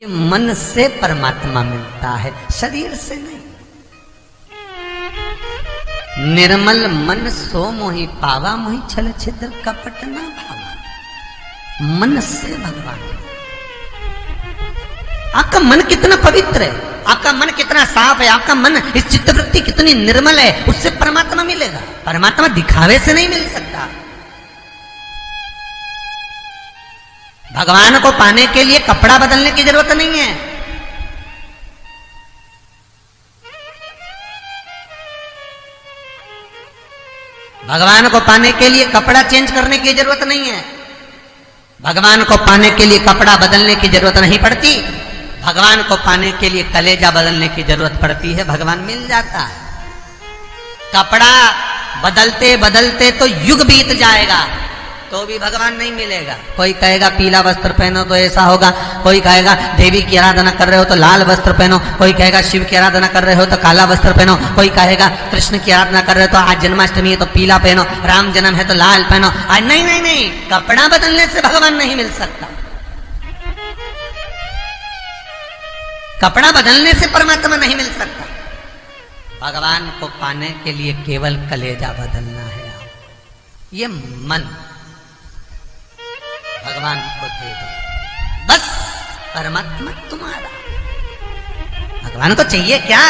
मन से परमात्मा मिलता है, शरीर से नहीं। निर्मल मन सो मोहि पावा, मोहि छल छिद्र कपट ना भावा। मन से भगवान। आपका मन कितना पवित्र है, आपका मन कितना साफ है, आपका मन इस चित्तवृत्ति कितनी निर्मल है, उससे परमात्मा मिलेगा। परमात्मा दिखावे से नहीं मिल सकता। भगवान को पाने के लिए कपड़ा बदलने की जरूरत नहीं है। भगवान को पाने के लिए कपड़ा चेंज करने की जरूरत नहीं है। भगवान को पाने के लिए कपड़ा बदलने की जरूरत नहीं पड़ती। भगवान को पाने के लिए कलेजा बदलने की जरूरत पड़ती है, भगवान मिल जाता है। कपड़ा बदलते बदलते तो युग बीत जाएगा तो भी भगवान नहीं मिलेगा। कोई कहेगा पीला वस्त्र पहनो तो ऐसा होगा, कोई कहेगा देवी की आराधना कर रहे हो तो लाल वस्त्र पहनो, कोई कहेगा शिव की आराधना कर रहे हो तो काला वस्त्र पहनो, कोई कहेगा कृष्ण की आराधना कर रहे हो तो आज जन्माष्टमी है तो पीला पहनो, राम जन्म है तो लाल पहनो। आज नहीं नहीं नहीं, कपड़ा बदलने से भगवान नहीं मिल सकता। कपड़ा बदलने से परमात्मा नहीं मिल सकता। भगवान को पाने के लिए केवल कलेजा बदलना है। ये मन भगवान को दे दो, बस परमात्मा तुम्हारा। भगवान को चाहिए क्या?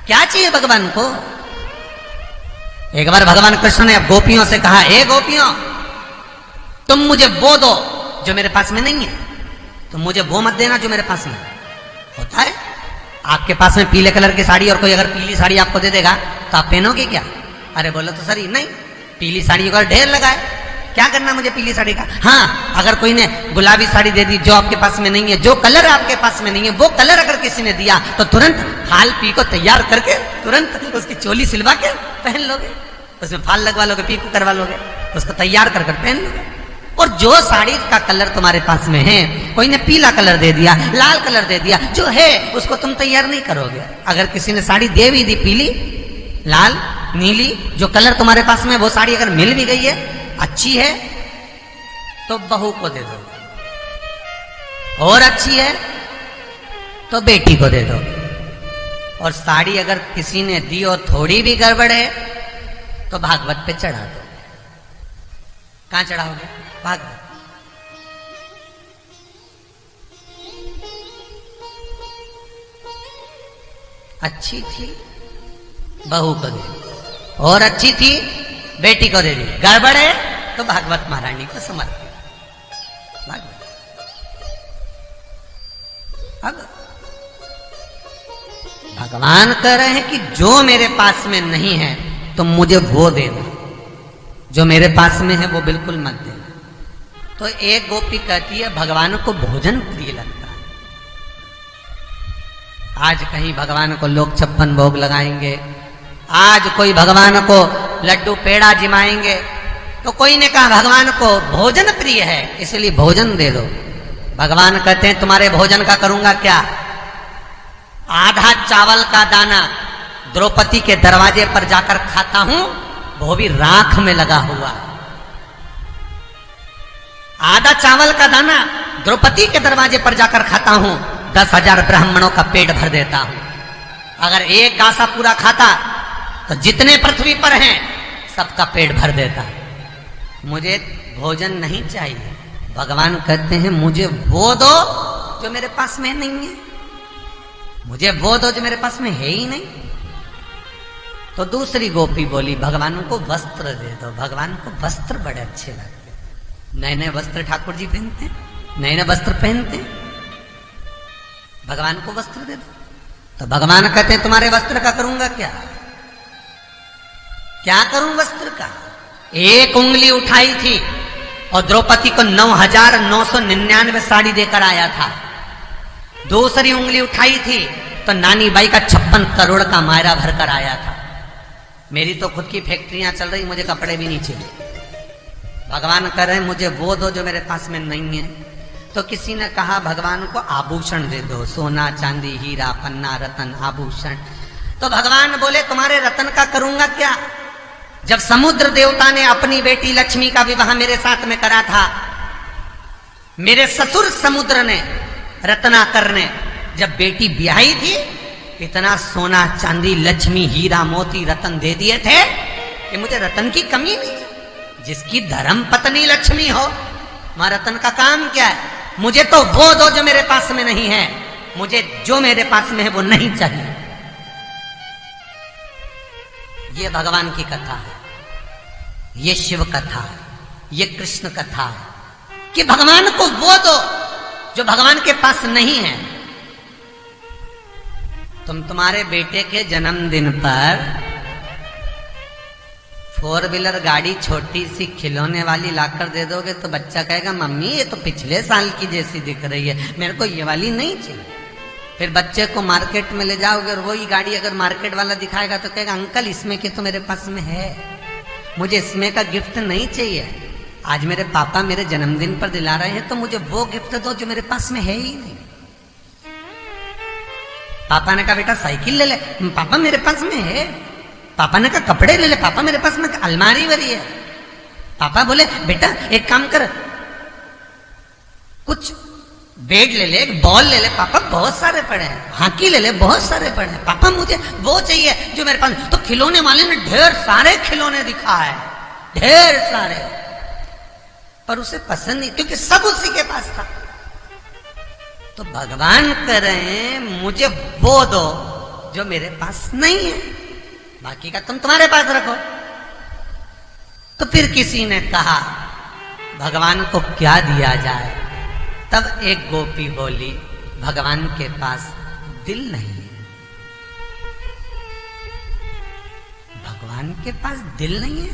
क्या चाहिए भगवान को? एक बार भगवान कृष्ण ने गोपियों से कहा, ए गोपियों, तुम मुझे वो दो जो मेरे पास में नहीं है, तुम मुझे वो मत देना जो मेरे पास में होता है। आपके पास में पीले कलर की साड़ी और कोई अगर पीली साड़ी आपको दे देगा तो आप पहनोगे क्या? अरे बोलो तो सर नहीं, पीली साड़ी अगर ढेर लगा है, क्या करना मुझे पीली साड़ी का? हाँ, अगर कोई ने गुलाबी साड़ी दे दी जो आपके पास में नहीं है, जो कलर आपके पास में नहीं है, वो कलर अगर किसी ने दिया तो तुरंत फाल पी को तैयार करके तुरंत उसकी चोली सिलवा के पहन लोगे, उसमें फाल लगवा लोगे, पी को करवा लोगे, उसको तैयार कर पहन लोगे। और जो साड़ी का कलर तुम्हारे पास में है, कोई ने पीला कलर दे दिया, लाल कलर दे दिया, जो है उसको तुम तैयार नहीं करोगे। अगर किसी ने साड़ी दे भी दी पीली, लाल, नीली, जो कलर तुम्हारे पास में, वो साड़ी अगर मिल भी गई है, अच्छी है, तो बहू को दे दो, और अच्छी है तो बेटी को दे दो। और साड़ी अगर किसी ने दी और थोड़ी भी गड़बड़ है तो भागवत पे चढ़ा दो। कहां चढ़ाओगे? भागवत। अच्छी थी बहू को दे, और अच्छी थी बेटी को दे दी, गड़बड़ है तो भागवत महारानी को समर्पित। भागवत। अब भगवान कह रहे हैं कि जो मेरे पास में नहीं है तो मुझे वो देना, जो मेरे पास में है वो बिल्कुल मत देना। तो एक गोपी कहती है भगवान को भोजन प्रिय लगता है। आज कहीं भगवान को लोग 56 भोग लगाएंगे, आज कोई भगवान को लड्डू पेड़ा जिमाएंगे, तो कोई ने कहा भगवान को भोजन प्रिय है इसलिए भोजन दे दो। भगवान कहते हैं तुम्हारे भोजन का करूंगा क्या? आधा चावल का दाना द्रौपदी के दरवाजे पर जाकर खाता हूं, वो भी राख में लगा हुआ। आधा चावल का दाना द्रौपदी के दरवाजे पर जाकर खाता हूं, 10,000 ब्राह्मणों का पेट भर देता हूं। अगर एक गासा पूरा खाता तो जितने पृथ्वी पर हैं सबका पेट भर देता। मुझे भोजन नहीं चाहिए। भगवान कहते हैं मुझे वो दो जो मेरे पास में नहीं है, मुझे वो दो जो मेरे पास में है ही नहीं। तो दूसरी गोपी बोली भगवान को वस्त्र दे दो। भगवान को वस्त्र बड़े अच्छे लगते, नए नए वस्त्र ठाकुर जी पहनते, नए नए वस्त्र पहनते, भगवान को वस्त्र दे दो। तो भगवान कहते हैं तुम्हारे वस्त्र का करूंगा क्या? क्या करूं वस्त्र का? एक उंगली उठाई थी और द्रौपदी को 9,999 साड़ी देकर आया था। दूसरी उंगली उठाई थी तो नानी बाई का 56 करोड़ का मायरा भरकर आया था। मेरी तो खुद की फैक्ट्रियां चल रही, मुझे कपड़े भी नहीं चाहिए। भगवान कह रहे हैं मुझे वो दो जो मेरे पास में नहीं है। तो किसी ने कहा भगवान को आभूषण दे दो, सोना चांदी हीरा पन्ना रतन आभूषण। तो भगवान बोले तुम्हारे रतन का करूंगा क्या? जब समुद्र देवता ने अपनी बेटी लक्ष्मी का विवाह मेरे साथ में करा था, मेरे ससुर समुद्र ने रत्ना करने जब बेटी ब्याही थी, इतना सोना चांदी लक्ष्मी हीरा मोती रतन दे दिए थे कि मुझे रतन की कमी नहीं है। जिसकी धर्म पत्नी लक्ष्मी हो, वहां रतन का काम क्या है? मुझे तो वो दो जो मेरे पास में नहीं है, मुझे जो मेरे पास में है वो नहीं चाहिए। ये भगवान की कथा है, ये शिव कथा है, ये कृष्ण कथा है कि भगवान को वो दो जो भगवान के पास नहीं है। तुम तुम्हारे बेटे के जन्मदिन पर 4 व्हीलर गाड़ी छोटी सी खिलौने वाली लाकर दे दोगे तो बच्चा कहेगा मम्मी ये तो पिछले साल की जैसी दिख रही है, मेरे को ये वाली नहीं चाहिए। फिर बच्चे को मार्केट में ले जाओगे और वही गाड़ी अगर मार्केट वाला दिखाएगा तो कहेगा अंकल इसमें के तो मेरे पास में है, मुझे इसमें का गिफ्ट नहीं चाहिए। आज मेरे पापा मेरे जन्मदिन पर दिला रहे हैं तो मुझे वो गिफ्ट दो जो मेरे पास में है ही नहीं। पापा ने कहा बेटा साइकिल ले ले, पापा मेरे पास में है। पापा ने कहा कपड़े ले ले, पापा मेरे पास में अलमारी भरी है। पापा बोले बेटा एक काम कर, कुछ बैट ले ले, एक बॉल ले ले, पापा बहुत सारे पड़े हैं, हॉकी ले ले, बहुत सारे पड़े हैं, पापा मुझे वो चाहिए जो मेरे पास। तो खिलौने वाले ने ढेर सारे खिलौने दिखाए, ढेर सारे, पर उसे पसंद नहीं क्योंकि सब उसी के पास था। तो भगवान कह रहे हैं मुझे वो दो जो मेरे पास नहीं है, बाकी का तुम तुम्हारे पास रखो। तो फिर किसी ने कहा भगवान को क्या दिया जाए? तब एक गोपी बोली भगवान के पास दिल नहीं है। भगवान के पास दिल नहीं है?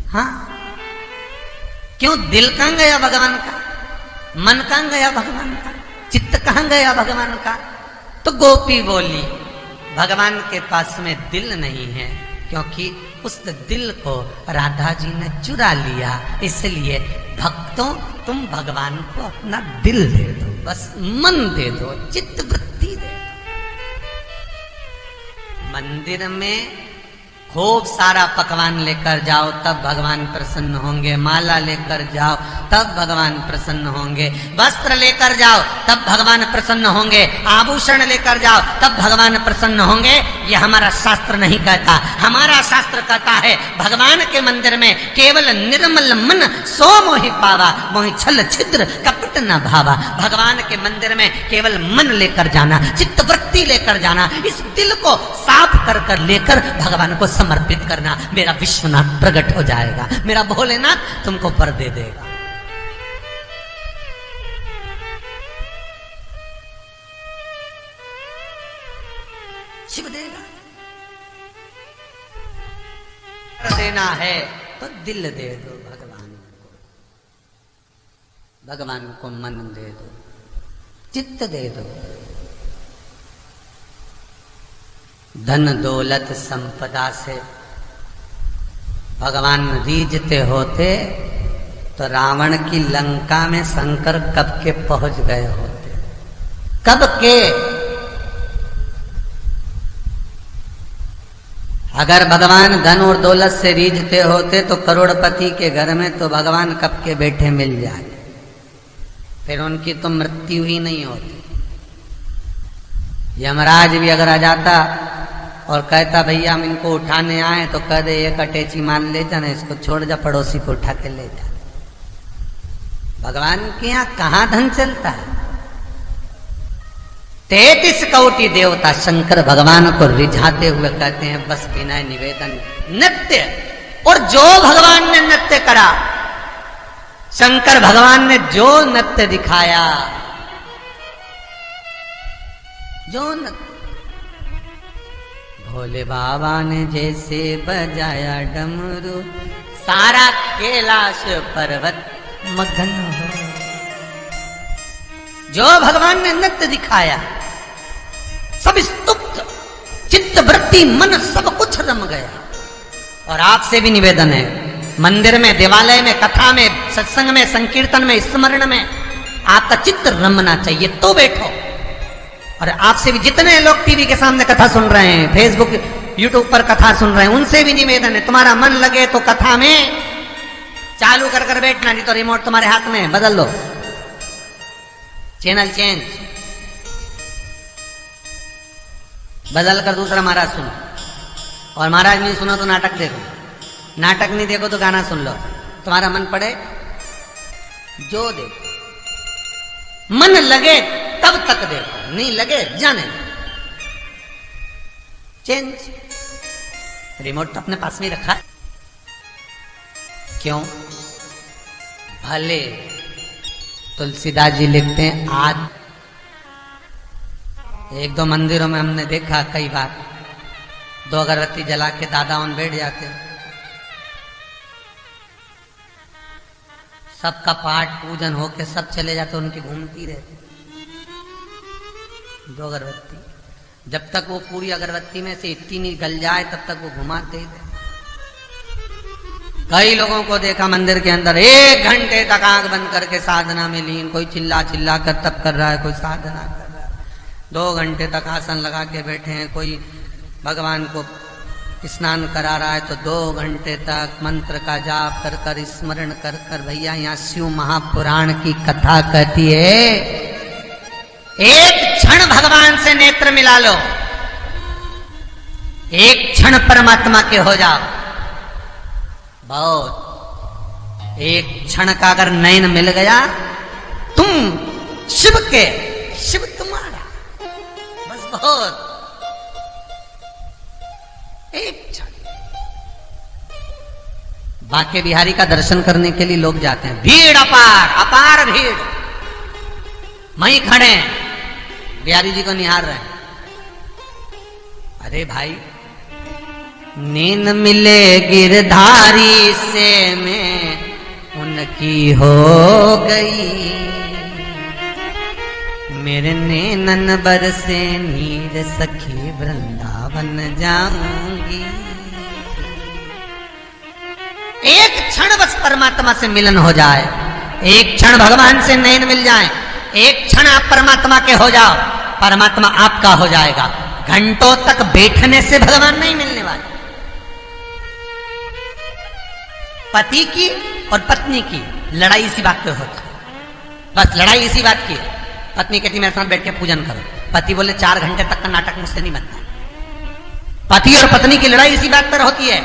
हाँ, क्यों? दिल कहां गया भगवान का? मन कहां गया भगवान का? चित्त कहां गया भगवान का? तो गोपी बोली भगवान के पास में दिल नहीं है क्योंकि उस दिल को राधा जी ने चुरा लिया, इसलिए भक्तों तुम भगवान को अपना दिल दे दो, बस मन दे दो, चित्त वृत्ति दे दो। मंदिर में खूब सारा पकवान लेकर जाओ तब भगवान प्रसन्न होंगे, माला लेकर जाओ तब भगवान प्रसन्न होंगे, वस्त्र लेकर जाओ तब भगवान प्रसन्न होंगे, आभूषण लेकर जाओ तब भगवान प्रसन्न होंगे। यह हमारा शास्त्र नहीं कहता। हमारा शास्त्र कहता है भगवान के मंदिर में केवल निर्मल मन सो मोहि पावा, मोहि छल छिद्र कपट न भावा। भगवान के मंदिर में केवल मन लेकर जाना, चित्त वृत्ति लेकर जाना, इस दिल को साफ कर कर लेकर भगवान को समर्पित करना। मेरा विश्वनाथ प्रकट हो जाएगा, मेरा भोलेनाथ तुमको वर दे देगा। शिव देगा। देना है तो दिल दे दो भगवान को, भगवान को मन दे दो, चित्त दे दो। धन दौलत संपदा से भगवान रीझते होते तो रावण की लंका में शंकर कब के पहुंच गए होते, कब के। अगर भगवान धन और दौलत से रीझते होते तो करोड़पति के घर में तो भगवान कब के बैठे मिल जाते, फिर उनकी तो मृत्यु ही नहीं होती। यमराज भी अगर आ जाता और कहता भैया हम इनको उठाने आए तो कह दे एक अटैची मान ले जाना, इसको छोड़ जा, पड़ोसी को उठा के ले जा। भगवान के यहाँ कहाँ धन चलता है? 33 कोटि देवता शंकर भगवान को रिझाते हुए कहते हैं बस बिना निवेदन नृत्य। और जो भगवान ने नृत्य करा, शंकर भगवान ने जो नृत्य दिखाया, जो नृत्य भोले बाबा ने जैसे बजाया डमरू, सारा कैलाश पर्वत मगन हो। जो भगवान ने नृत्य दिखाया सब स्तुप्त, चित्त वृत्ति मन सब कुछ रम गया। और आपसे भी निवेदन है, मंदिर में, देवालय में, कथा में, सत्संग में, संकीर्तन में, स्मरण में आपका चित्त रमना चाहिए तो बैठो। और आपसे भी जितने लोग टीवी के सामने कथा सुन रहे हैं, फेसबुक यूट्यूब पर कथा सुन रहे हैं, उनसे भी निवेदन है तुम्हारा मन लगे तो कथा में चालू कर बैठना, नहीं तो रिमोट तुम्हारे हाथ में, बदल लो, चैनल चेंज, बदल कर दूसरा महाराज सुनो, और महाराज नहीं सुनो तो नाटक देखो, नाटक नहीं देखो तो गाना सुन लो। तुम्हारा मन पड़े जो देखो, मन लगे तब तक देखो, नहीं लगे जाने चेंज। रिमोट तो अपने पास में रखा है, क्यों? भले तुलसीदास जी लिखते हैं, आज एक दो मंदिरों में हमने देखा कई बार, 2 अगरबत्ती जला के दादा उन बैठ जाते, सबका पाठ पूजन होके सब चले जाते, उनकी घूमती रहती 2 अगरबत्ती, जब तक वो पूरी अगरबत्ती में से इतनी नहीं गल जाए तब तक वो घुमाते ही रहते। कई लोगों को देखा मंदिर के अंदर 1 घंटे तक आंख बंद करके साधना में लीन, कोई चिल्ला चिल्ला कर तप कर रहा है, कोई साधना कर रहा है, 2 घंटे तक आसन लगा के बैठे हैं, कोई भगवान को स्नान करा रहा है तो 2 घंटे तक मंत्र का जाप कर कर स्मरण कर कर। भैया यहाँ शिव महापुराण की कथा कहती है, एक क्षण भगवान से नेत्र मिला लो, एक क्षण परमात्मा के हो जाओ, बहुत। एक क्षण का अगर नयन मिल गया, तुम शिव के, शिव तुम्हारा, बस बहुत। एक क्षण। बांके बिहारी का दर्शन करने के लिए लोग जाते हैं, भीड़ अपार, अपार भीड़, वहीं खड़े हैं, बिहारी जी को निहार रहे हैं। अरे भाई, नींद मिले गिरधारी से मैं उनकी हो गई, मेरे नैनन बरसे नीर सखी वृंदावन जाऊंगी। एक क्षण बस परमात्मा से मिलन हो जाए, एक क्षण भगवान से नैन मिल जाए, एक क्षण आप परमात्मा के हो जाओ, परमात्मा आपका हो जाएगा। घंटों तक बैठने से भगवान नहीं मिलने वाले। पति की और पत्नी की लड़ाई इसी बात पे होती है, बस लड़ाई इसी बात की है। पत्नी कहती मेरे साथ बैठ के पूजन करो, पति बोले 4 घंटे तक का नाटक मुझसे नहीं बनता। पति और पत्नी की लड़ाई इसी बात पर होती है।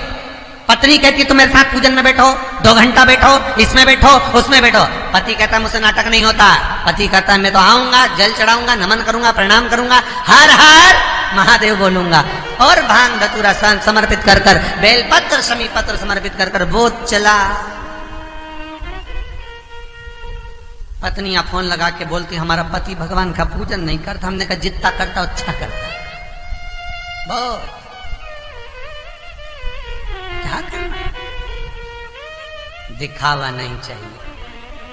पत्नी कहती तुम मेरे साथ पूजन में बैठो, 2 घंटा बैठो, इसमें बैठो, उसमें बैठो। पति कहता मुझसे नाटक नहीं होता। पति कहता मैं तो आऊंगा, जल चढ़ाऊंगा, नमन करूंगा, प्रणाम करूंगा, हर हर महादेव बोलूंगा, और भांग धतूरा समर्पित कर कर, बेलपत्र शमी पत्र समर्पित कर कर वो चला। पत्नियां फोन लगा के बोलती हमारा पति भगवान का पूजन नहीं करता। हमने कहा जितना करता अच्छा करता। बहुत क्या करना, दिखावा नहीं चाहिए।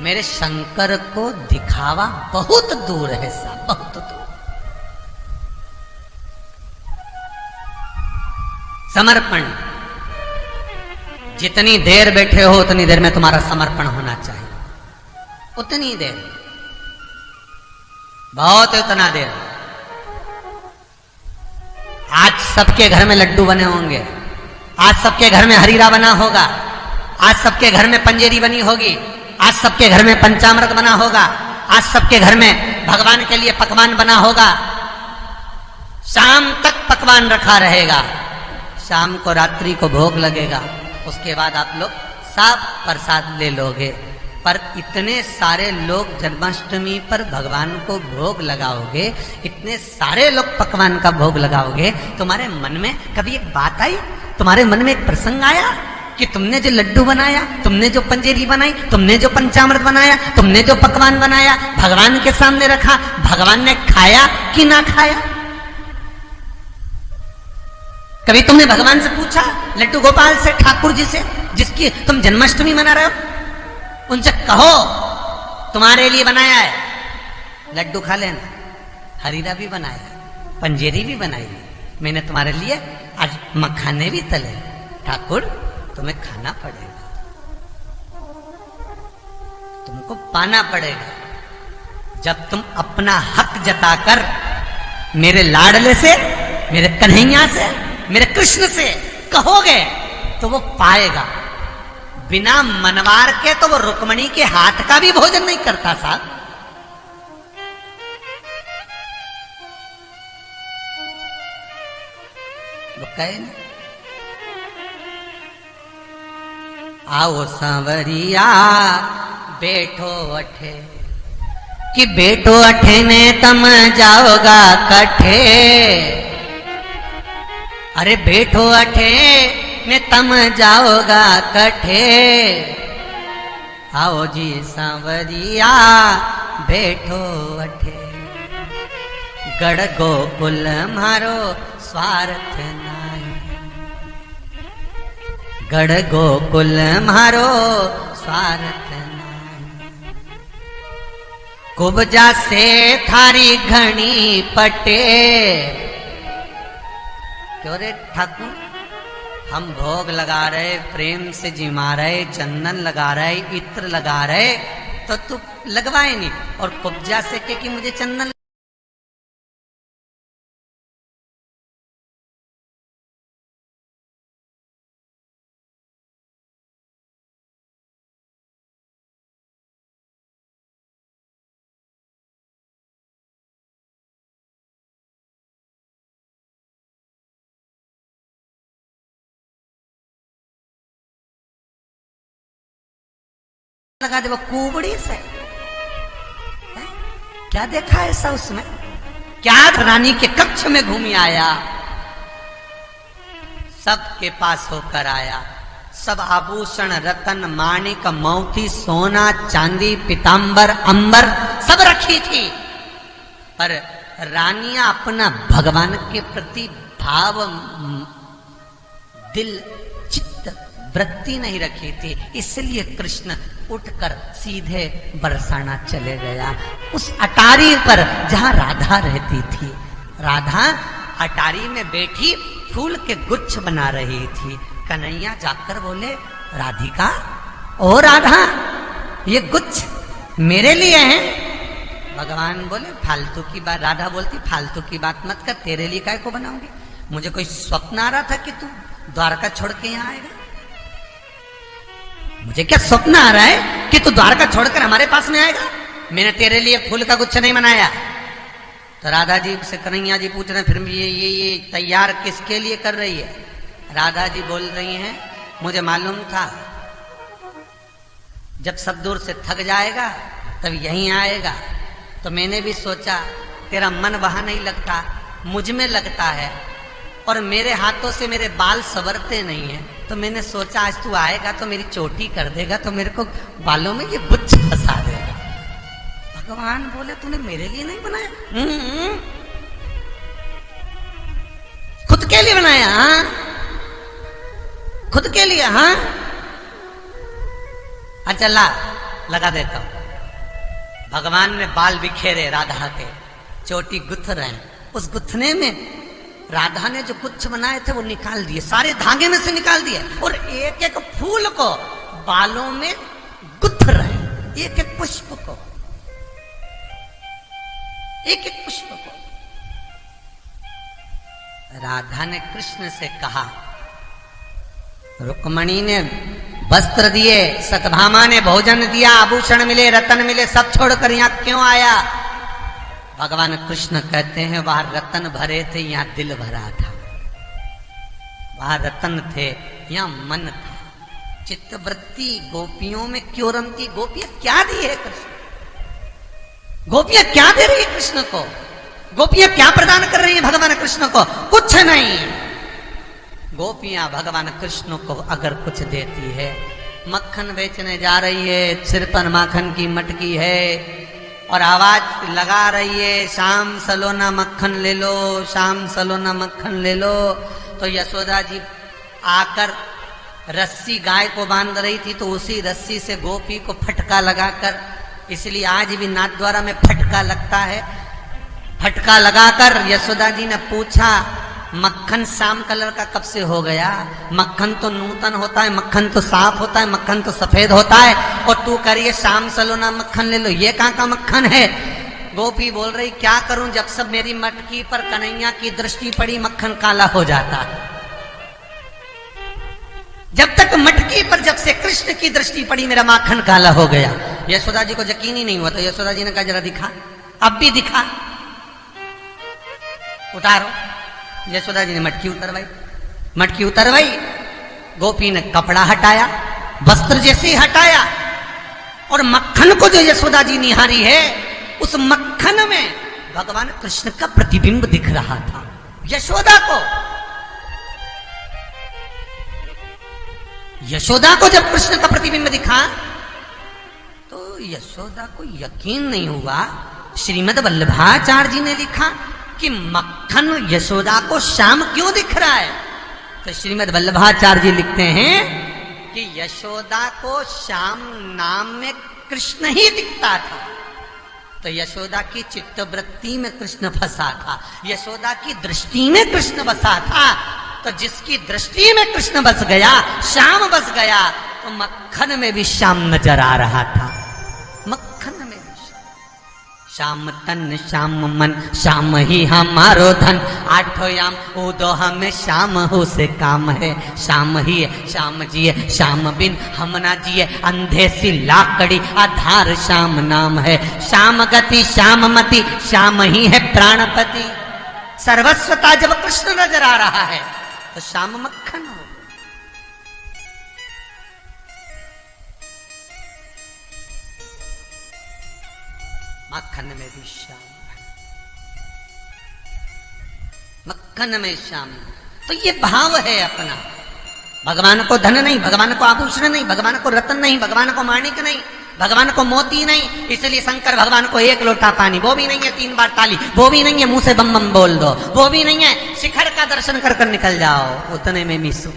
मेरे शंकर को दिखावा बहुत दूर है साहब, बहुत दूर। समर्पण, जितनी देर बैठे हो उतनी देर में तुम्हारा समर्पण होना चाहिए, उतनी देर, बहुत उतना देर। आज सबके घर में लड्डू बने होंगे, आज सबके घर में हरीरा बना होगा, आज सबके घर में पंजेरी बनी होगी, आज सबके घर में पंचामृत बना होगा, आज सबके घर में भगवान के लिए पकवान बना होगा। शाम तक पकवान रखा रहेगा, शाम को रात्रि को भोग लगेगा, उसके बाद आप लोग सब प्रसाद ले लोगे। पर इतने सारे लोग जन्माष्टमी पर भगवान को भोग लगाओगे, इतने सारे लोग पकवान का भोग लगाओगे, तुम्हारे मन में कभी एक बात आई, तुम्हारे मन में एक प्रसंग आया कि तुमने जो लड्डू बनाया, तुमने जो पंजेरी बनाई, तुमने जो पंचामृत बनाया, तुमने जो पकवान बनाया, भगवान के सामने रखा, भगवान ने खाया कि ना खाया? कभी तुमने भगवान से पूछा, लड्डू गोपाल से, ठाकुर जी से, जिसकी तुम जन्माष्टमी मना रहे हो, उनसे कहो तुम्हारे लिए बनाया है, लड्डू खा लेना, हरीरा भी बनाया, पंजेरी भी बनाई, मैंने तुम्हारे लिए आज मखाने भी तले, ठाकुर तुम्हें खाना पड़ेगा, तुमको पाना पड़ेगा। जब तुम अपना हक जताकर मेरे लाडले से, मेरे कन्हैया से, मेरे कृष्ण से कहोगे तो वो पाएगा। बिना मनवार के तो वो रुक्मणी के हाथ का भी भोजन नहीं करता साहब। वो कहे ना, आओ सांवरिया बैठो अठे, कि बैठो अठे ने तम जाओगा कठे। अरे बैठो अठे ने तम जाओगा कठे, आओ जी सांवरिया बैठो अठे। गढ़ गोकुल मारो स्वार्थ नाई, गढ़ गोकुल मारो स्वार्थ नाई। कुबजा से थारी घनी पटे, क्यों रे ठाकुर, हम भोग लगा रहे, प्रेम से जिमा रहे, चंदन लगा रहे, इत्र लगा रहे, तो तू लगवाए नहीं, और कुब्जा से के कि मुझे चंदन लगा दे, वो कुबड़ी से है? क्या देखा ऐसा उसमें? क्या रानी के कक्ष में घूमी आया, सबके पास होकर आया, सब आभूषण रतन माणिक मोती सोना चांदी पीतांबर अंबर सब रखी थी, पर रानियां अपना भगवान के प्रति भाव दिल चित्त वृत्ति नहीं रखी थी, इसलिए कृष्ण उठकर सीधे बरसाना चले गया उस अटारी पर जहां राधा रहती थी। राधा अटारी में बैठी फूल के गुच्छ बना रही थी। कन्हैया जाकर बोले, राधिका, ओ राधा, ये गुच्छ मेरे लिए हैं। भगवान बोले, फालतू की बात। राधा बोलती, फालतू की बात मत कर, तेरे लिए काय को बनाऊंगी? मुझे कोई स्वप्न आ रहा था कि तू द्वारका छोड़ के यहाँ आएगा? मुझे क्या स्वप्न आ रहा है कि तू द्वारका छोड़कर हमारे पास में आएगा? मैंने तेरे लिए फूल का गुच्छ नहीं बनाया। तो राधा जी से कन्हैया जी पूछ रहे हैं, फिर ये तैयार किसके लिए कर रही है? राधा जी बोल रही हैं, मुझे मालूम था जब सब दूर से थक जाएगा तब यहीं आएगा, तो मैंने भी सोचा तेरा मन वहां नहीं लगता, मुझ में लगता है, और मेरे हाथों से मेरे बाल संवरते नहीं है, तो मैंने सोचा आज तू आएगा तो मेरी चोटी कर देगा, तो मेरे को बालों में ये गुच्छ फंसा देगा। भगवान बोले, तूने मेरे लिए नहीं बनाया? खुद के लिए बनाया? हाँ, खुद के लिए। हाँ, अच्छा ला, लगा देता हूं। भगवान ने बाल बिखेरे राधा के, चोटी गुथ रहे, उस गुथने में राधा ने जो गुच्छ बनाए थे वो निकाल दिए, सारे धागे में से निकाल दिए, और एक एक फूल को बालों में गुथ रहे, एक एक पुष्प को, एक एक पुष्प को। राधा ने कृष्ण से कहा, रुक्मणी ने वस्त्र दिए, सतभामा ने भोजन दिया, आभूषण मिले, रतन मिले, सब छोड़कर यहां क्यों आया? भगवान कृष्ण कहते हैं, वहां रतन भरे थे, यहां दिल भरा था। वहां रतन थे, यहां मन था, चित्तवृत्ति गोपियों में क्यों रमती? गोपियां क्या दी है कृष्ण? गोपियां क्या दे रही है कृष्ण को? गोपियां क्या प्रदान कर रही है भगवान कृष्ण को? कुछ नहीं। गोपियां भगवान कृष्ण को अगर कुछ देती है, मक्खन बेचने जा रही है, सिर पर माखन की मटकी है और आवाज लगा रही है, शाम सलोना मक्खन ले लो, शाम सलोना मक्खन ले लो, तो यशोदा जी आकर रस्सी गाय को बांध रही थी, तो उसी रस्सी से गोपी को फटका लगाकर, इसलिए आज भी नाथद्वारा में फटका लगता है, फटका लगाकर यशोदा जी ने पूछा, मक्खन श्याम कलर का कब से हो गया? मक्खन तो नूतन होता है, मक्खन तो साफ होता है, मक्खन तो सफेद होता है, और तू करिए शाम सलोना मक्खन ले लो, ये कहां का मक्खन है? गोपी बोल रही, क्या करूं, जब सब मेरी मटकी पर कन्हैया की दृष्टि पड़ी मक्खन काला हो जाता है। जब तक मटकी पर जब से कृष्ण की दृष्टि पड़ी मेरा माखन काला हो गया। यशोदा जी को यकीन ही नहीं हुआ, तो यशोदा जी ने कहा, जरा दिखा, अब भी दिखा, उतारो। यशोदा जी ने मटकी उतरवाई, मटकी उतरवाई, गोपी ने कपड़ा हटाया, वस्त्र जैसे ही हटाया, और मक्खन को जो यशोदा जी निहारी है, उस मक्खन में भगवान कृष्ण का प्रतिबिंब दिख रहा था। यशोदा को जब कृष्ण का प्रतिबिंब दिखा तो यशोदा को यकीन नहीं हुआ। श्रीमद् वल्लभाचार्य जी ने लिखा कि मक्खन यशोदा को श्याम क्यों दिख रहा है। तो श्रीमद् वल्लभाचार्य जी लिखते हैं कि यशोदा को श्याम नाम में कृष्ण ही दिखता था। तो यशोदा की चित्तवृत्ति में कृष्ण फंसा था, यशोदा की दृष्टि में कृष्ण बसा था। तो जिसकी दृष्टि में कृष्ण बस गया, श्याम बस गया, तो मक्खन में भी श्याम नजर आ रहा था। मक्खन में भी श्याम तन श्याम मन, श्याम ही हमारो धन, आठों याम उदो हमें श्याम हो से काम है। श्याम ही है श्याम जी है, श्याम बिन हम ना जिए, अंधे सी लाकड़ी आधार श्याम नाम है। श्याम गति श्याम मति, श्याम ही है प्राणपति। सर्वस्वता जब कृष्ण नजर आ रहा है तो श्याम मक्खन हो। मक्खन में भी श्याम है, मक्खन में श्याम। तो ये भाव है अपना। भगवान को धन नहीं, भगवान को आभूषण नहीं, भगवान को रत्न नहीं, भगवान को माणिक नहीं, भगवान को मोती नहीं। इसलिए शंकर भगवान को एक लोटा पानी, वो भी नहीं है 3 बार ताली, वो भी नहीं है मुंह से बम बम बोल दो, वो भी नहीं है शिखर का दर्शन कर कर निकल जाओ, उतने में भी सुख।